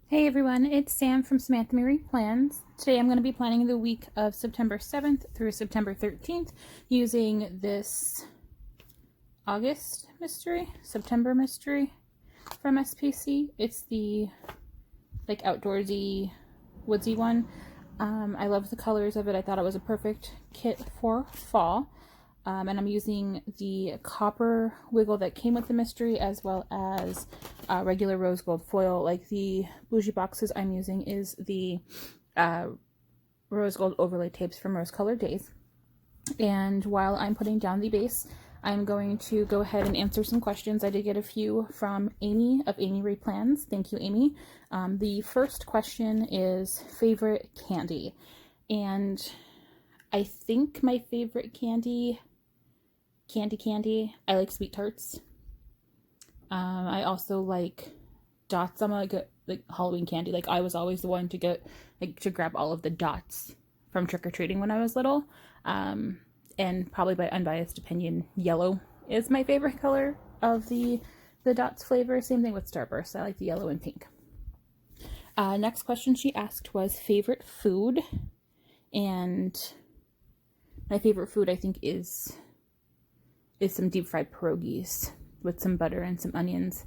Hey everyone, it's Sam from Samantha Mary Plans. Today I'm going to be planning the week of September 7th through September 13th using this August mystery, September mystery from SPC. It's the like outdoorsy, woodsy one. I love the colors of it. I thought it was a perfect kit for fall. And I'm using the copper wiggle that came with the mystery as well as regular rose gold foil. Like the bougie boxes I'm using is the rose gold overlay tapes from Rose Colored Days. And while I'm putting down the base, I'm going to go ahead and answer some questions. I did get a few from Amy of Amy Ray Plans. Thank you, Amy. The first question is favorite candy. And I think my favorite candy, I like sweet tarts. I also like dots. I'm like Halloween candy. Like I was always the one to get to grab all of the dots from trick or treating when I was little. And probably by unbiased opinion, yellow is my favorite color of the dots flavor. Same thing with Starburst. I like the yellow and pink. Next question she asked was favorite food, and my favorite food I think is some deep fried pierogies with some butter and some onions.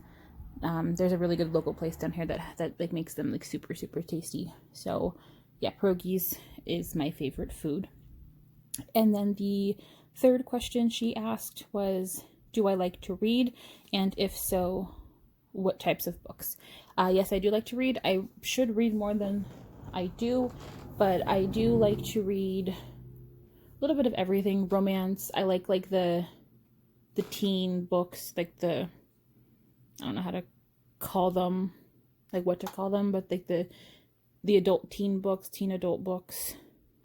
There's a really good local place down here that like makes them like super tasty. So yeah, pierogies is my favorite food. And then the third question she asked was, do I like to read? And if so, what types of books? Yes, I do like to read. I should read more than I do, but I do like to read a little bit of everything. Romance. I like the teen books, like I don't know how to call them, like what to call them, but like the adult teen books, teen adult books.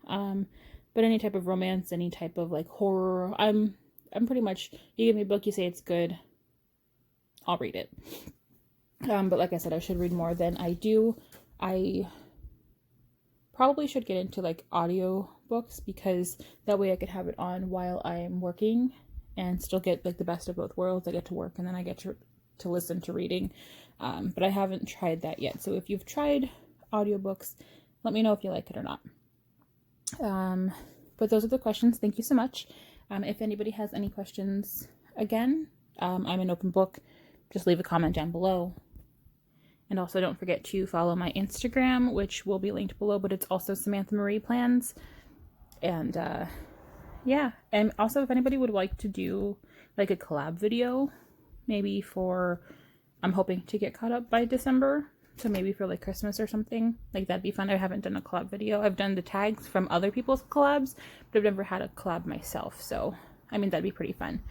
But any type of romance, any type of like horror, I'm pretty much, you give me a book, you say it's good, I'll read it. But like I said, I should read more than I do. I probably should get into like audio books because that way I could have it on while I'm working and still get like the best of both worlds. I get to work and then I get to listen to reading. But I haven't tried that yet. So if you've tried audiobooks, let me know if you like it or not. But those are the questions. Thank you so much. If anybody has any questions, again, I'm an open book. Just leave a comment down below. And also don't forget to follow my Instagram, which will be linked below, but it's also Samantha Marie Plans. And yeah, and also if anybody would like to do like a collab video, maybe for, I'm hoping to get caught up by December, so maybe for like Christmas or something, like that'd be fun. I haven't done a collab video. I've done the tags from other people's collabs, but I've never had a collab myself, so I mean that'd be pretty fun.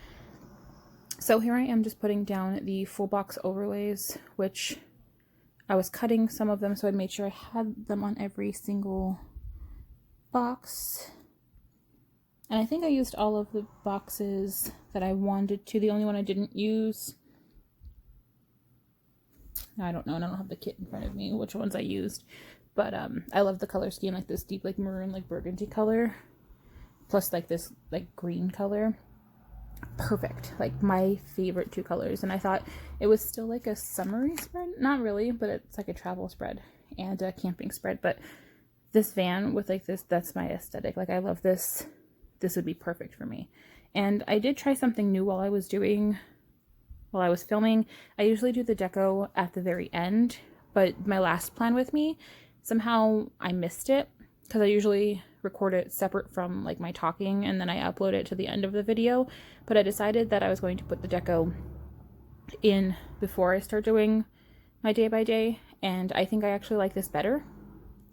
So here I am just putting down the full box overlays, which I was cutting some of them, so I made sure I had them on every single box. And I think I used all of the boxes that I wanted to. The only one I didn't use, I don't know, and I don't have the kit in front of me, which ones I used. But I love the color scheme, like this deep like maroon, like burgundy color. Plus like this like green color. Perfect. Like my favorite two colors. And I thought it was still like a summery spread. Not really, but it's like a travel spread and a camping spread. But this van with like this, that's my aesthetic. Like I love this. This would be perfect for me. And I did try something new while I was filming. I usually do the deco at the very end, but my last plan with me, somehow I missed it because I usually record it separate from like my talking and then I upload it to the end of the video. But I decided that I was going to put the deco in before I start doing my day by day, and I think I actually like this better.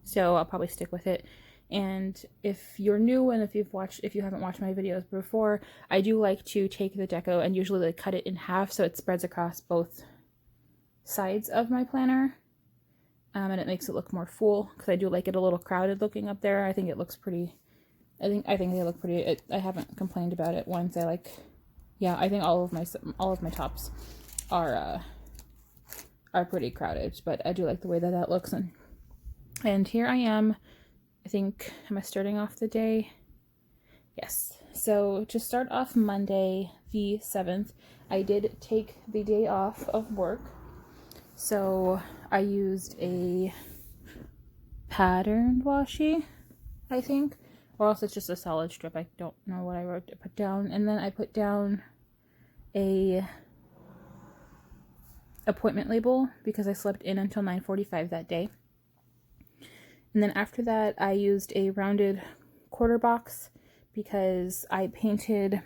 So I'll probably stick with it. And if you're new and if you haven't watched my videos before, I do like to take the deco and usually like cut it in half so it spreads across both sides of my planner. And it makes it look more full because I do like it a little crowded looking up there. I think it looks pretty. I think they look pretty. I haven't complained about it once. I think all of my tops are pretty crowded, but I do like the way that looks. And here I am. I think, am I starting off the day? Yes. So to start off Monday, the 7th, I did take the day off of work. So I used a patterned washi, I think, or else it's just a solid strip. I don't know what I wrote to put down. And then I put down a appointment label because I slept in until 9:45 that day. And then after that, I used a rounded quarter box because I painted,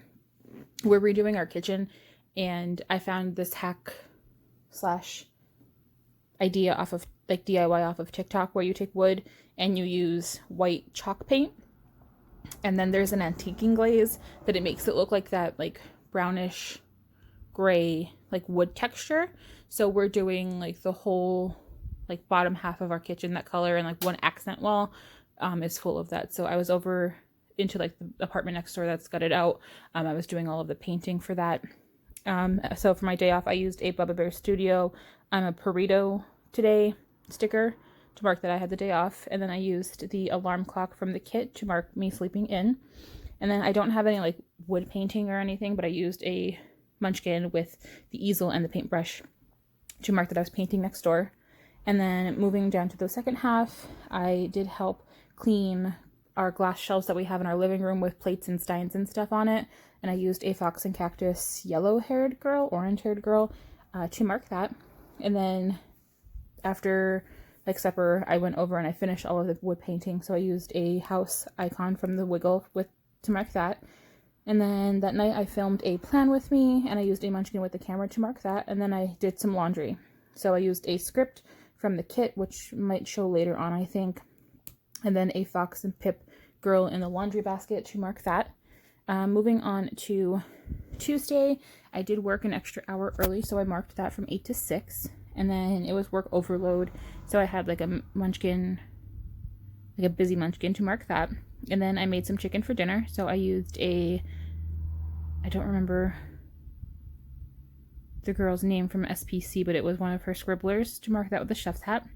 we're redoing our kitchen, and I found this hack slash idea off of like DIY off of TikTok where you take wood and you use white chalk paint, and then there's an antiquing glaze that it makes it look like that like brownish gray like wood texture. So we're doing like the whole like bottom half of our kitchen that color, and like one accent wall is full of that. So I was over into like the apartment next door that's gutted out. I was doing all of the painting for that. So for my day off, I used a Bubba Bear Studio I'm a Burrito Today sticker to mark that I had the day off, and then I used the alarm clock from the kit to mark me sleeping in. And then I don't have any like wood painting or anything, but I used a munchkin with the easel and the paintbrush to mark that I was painting next door. And then moving down to the second half, I did help clean our glass shelves that we have in our living room with plates and steins and stuff on it. And I used a Fox and Cactus yellow-haired girl, orange-haired girl to mark that. And then after like supper, I went over and I finished all of the wood painting. So I used a house icon from the Wiggle to mark that. And then that night I filmed a plan with me, and I used a munchkin with the camera to mark that. And then I did some laundry. So I used a script from the kit, which might show later on, I think. And then a Fox and Pip girl in the laundry basket to mark that. Moving on to Tuesday, I did work an extra hour early, so I marked that from 8 to 6. And then it was work overload, so I had like a munchkin, like a busy munchkin to mark that. And then I made some chicken for dinner, so I used I don't remember the girl's name from SPC, but it was one of her scribblers to mark that with the chef's hat.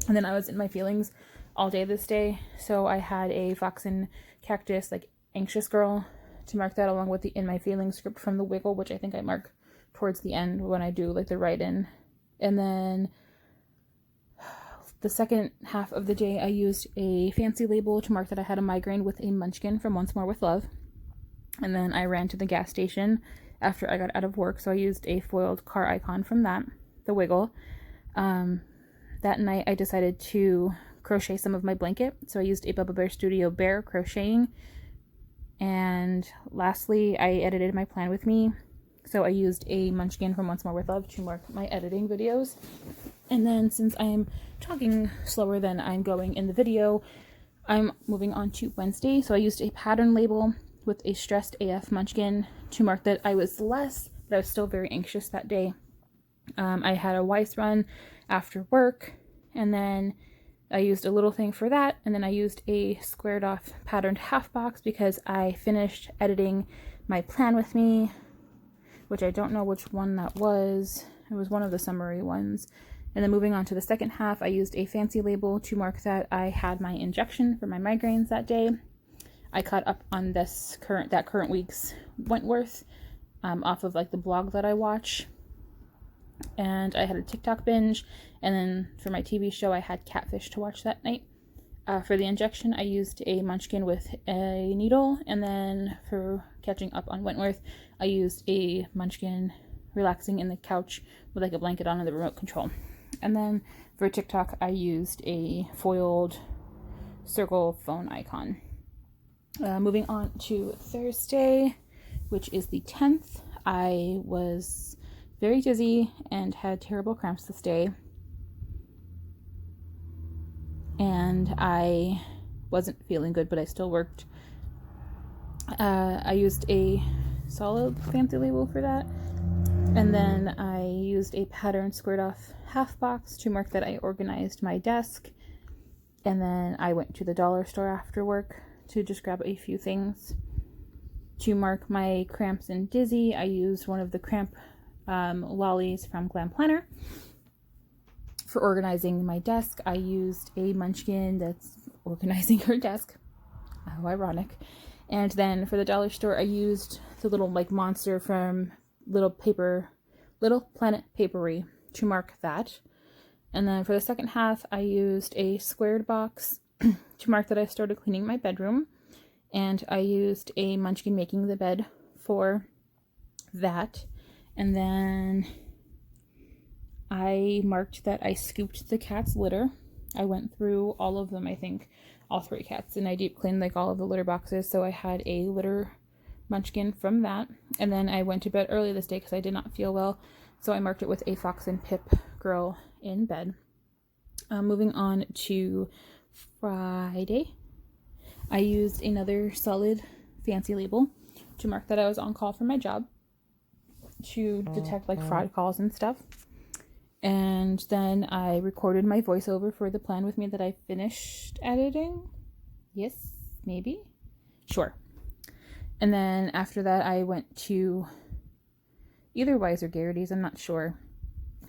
And then I was in my feelings all day this day, so I had a Fox and Cactus like anxious girl to mark that, along with the in my feelings script from the Wiggle, which I think I mark towards the end when I do like the write-in. And then the second half of the day, I used a fancy label to mark that I had a migraine with a munchkin from Once More with Love. And then I ran to the gas station after I got out of work, so I used a foiled car icon from that, the Wiggle. That night I decided to crochet some of my blanket, so I used a Bubba Bear Studio Bear crocheting. And lastly, I edited my plan with me, so I used a munchkin from Once More with Love to mark my editing videos. And then since I'm talking slower than I'm going in the video, I'm moving on to Wednesday. So I used a pattern label with a stressed AF munchkin to mark that I was less, but I was still very anxious that day. I had a Weiss run after work, and then I used a little thing for that, and then I used a squared off patterned half box because I finished editing my plan with me, which I don't know which one that was. It was one of the summary ones. And then moving on to the second half, I used a fancy label to mark that I had my injection for my migraines that day. I caught up on that current week's Wentworth off of like the blog that I watch. And I had a TikTok binge, and then for my TV show I had Catfish to watch that night. For the injection I used a munchkin with a needle, and then for catching up on Wentworth I used a munchkin relaxing in the couch with like a blanket on and the remote control. And then for TikTok I used a foiled circle phone icon. Moving on to Thursday, which is the 10th, I was very dizzy and had terrible cramps this day, and I wasn't feeling good, but I still worked. I used a solid fancy label for that, and then I used a pattern squared off half box to mark that I organized my desk. And then I went to the dollar store after work to just grab a few things. To mark my cramps and dizzy, I used one of the cramp lollies from Glam Planner. For organizing my desk, I used a munchkin that's organizing her desk. How ironic. And then for the dollar store, I used the little like monster from Little Planet Papery to mark that. And then for the second half, I used a squared box to mark that I started cleaning my bedroom. And I used a Munchkin making the bed for that. And then I marked that I scooped the cat's litter. I went through all of them, I think, all 3 cats, and I deep cleaned like all of the litter boxes, so I had a litter Munchkin from that. And then I went to bed early this day because I did not feel well, so I marked it with a Fox and Pip girl in bed. Moving on to Friday, I used another solid fancy label to mark that I was on call for my job to detect like fraud calls and stuff. And then I recorded my voiceover for the plan with me that I finished editing. Yes, maybe? Sure. And then after that, I went to either Wise or Garrity's, I'm not sure,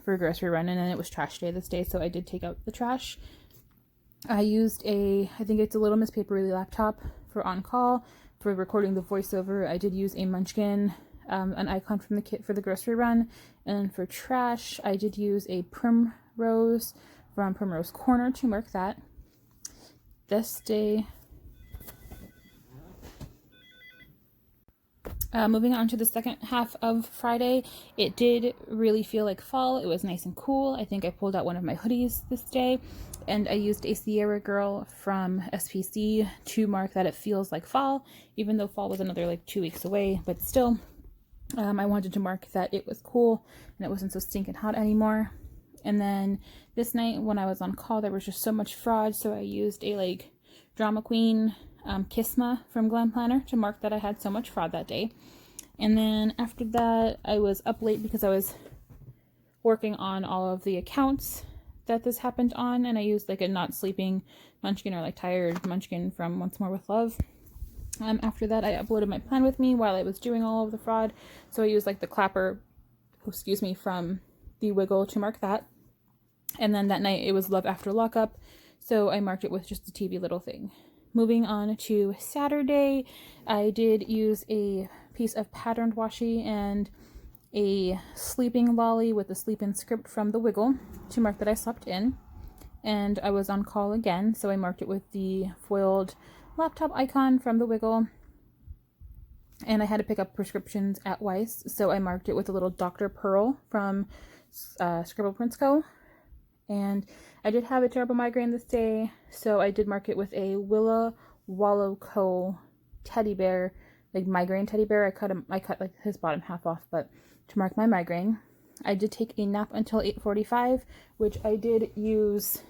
for a grocery run. And then it was trash day this day, so I did take out the trash. I used I think it's a Little Miss Papery laptop for on-call. For recording the voiceover, I did use a Munchkin, an icon from the kit for the grocery run. And for trash, I did use a Primrose from Primrose Corner to mark that. This day, moving on to the second half of Friday, it did really feel like fall. It was nice and cool. I think I pulled out one of my hoodies this day, and I used a Sierra Girl from SPC to mark that it feels like fall, even though fall was another like 2 weeks away, but still. I wanted to mark that it was cool and it wasn't so stinking hot anymore. And then this night when I was on call, there was just so much fraud, so I used a like Drama Queen Kisma from Glam Planner to mark that I had so much fraud that day. And then after that, I was up late because I was working on all of the accounts that this happened on, and I used like a not sleeping Munchkin or like tired Munchkin from Once More with Love. After that, I uploaded my plan with me while I was doing all of the fraud. So I used like the clapper, from the Wiggle to mark that. And then that night it was Love After Lockup, so I marked it with just a TV little thing. Moving on to Saturday, I did use a piece of patterned washi and a sleeping lolly with the sleep in script from the Wiggle to mark that I slept in. And I was on call again, so I marked it with the foiled laptop icon from the Wiggle. And I had to pick up prescriptions at Weiss, so I marked it with a little Dr. Pearl from Scribbleprintsco. And I did have a terrible migraine this day, so I did mark it with a Willa Wallow Co. teddy bear, like migraine teddy bear. I cut like his bottom half off, but to mark my migraine. I did take a nap until 8:45, which I did use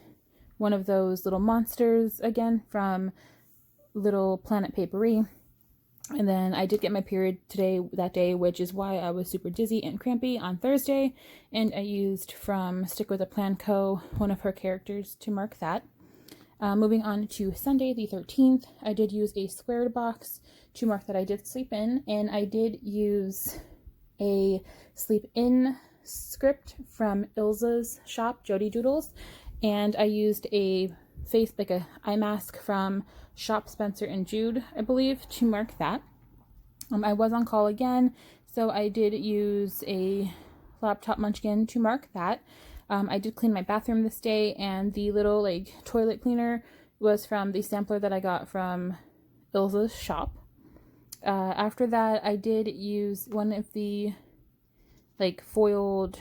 one of those little monsters again from Little Planet Papery. And then I did get my period that day, which is why I was super dizzy and crampy on Thursday. And I used from Stick With A Plan Co. one of her characters to mark that. Moving on to Sunday the 13th, I did use a squared box to mark that I did sleep in. And I did use a sleep in script from Ilza's shop, Jody Doodles. And I used a eye mask from Shop Spencer and Jude, I believe, to mark that. I was on call again, so I did use a laptop Munchkin to mark that. I did clean my bathroom this day, and the little like toilet cleaner was from the sampler that I got from Ilza's shop. After that, I did use one of the like foiled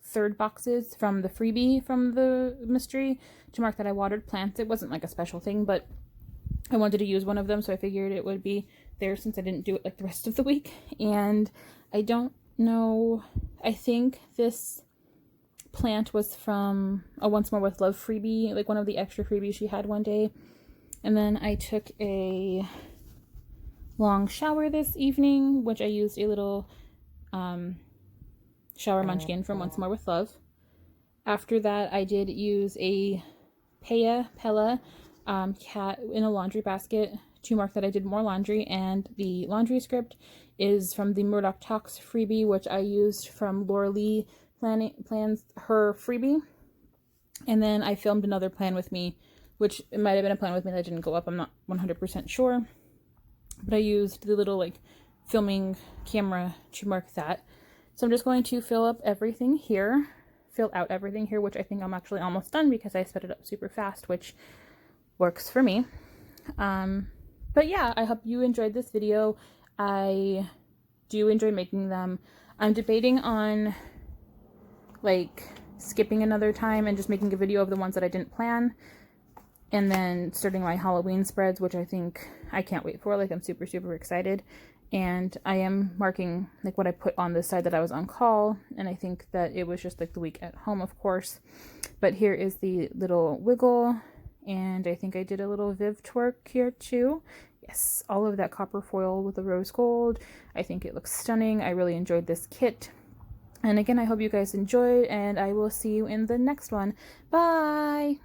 third boxes from the freebie from the mystery to mark that I watered plants. It wasn't like a special thing, but I wanted to use one of them, so I figured it would be there since I didn't do it like the rest of the week. And I don't know, I think this plant was from a Once More With Love freebie, like one of the extra freebies she had one day. And then I took a long shower this evening, which I used a little shower Munchkin from Once More With Love. After that, I did use a Pella cat in a laundry basket to mark that I did more laundry, and the laundry script is from the Murdoch Talks freebie, which I used from Laura Lee plans her freebie. And then I filmed another plan with me, which it might have been a plan with me that didn't go up, I'm not 100% sure, but I used the little like filming camera to mark that. So I'm just going to fill up everything here, fill out everything here, which I think I'm actually almost done because I sped it up super fast, which works for me. But yeah, I hope you enjoyed this video. I do enjoy making them. I'm debating on like skipping another time and just making a video of the ones that I didn't plan, and then starting my Halloween spreads, which I think I can't wait for. Like, I'm super, super excited. And I am marking like what I put on this side that I was on call, and I think that it was just like the week at home, of course. But here is the little wiggle, and I think I did a little Viv twerk here too. Yes, all of that copper foil with the rose gold. I think it looks stunning. I really enjoyed this kit. And again, I hope you guys enjoyed, and I will see you in the next one. Bye!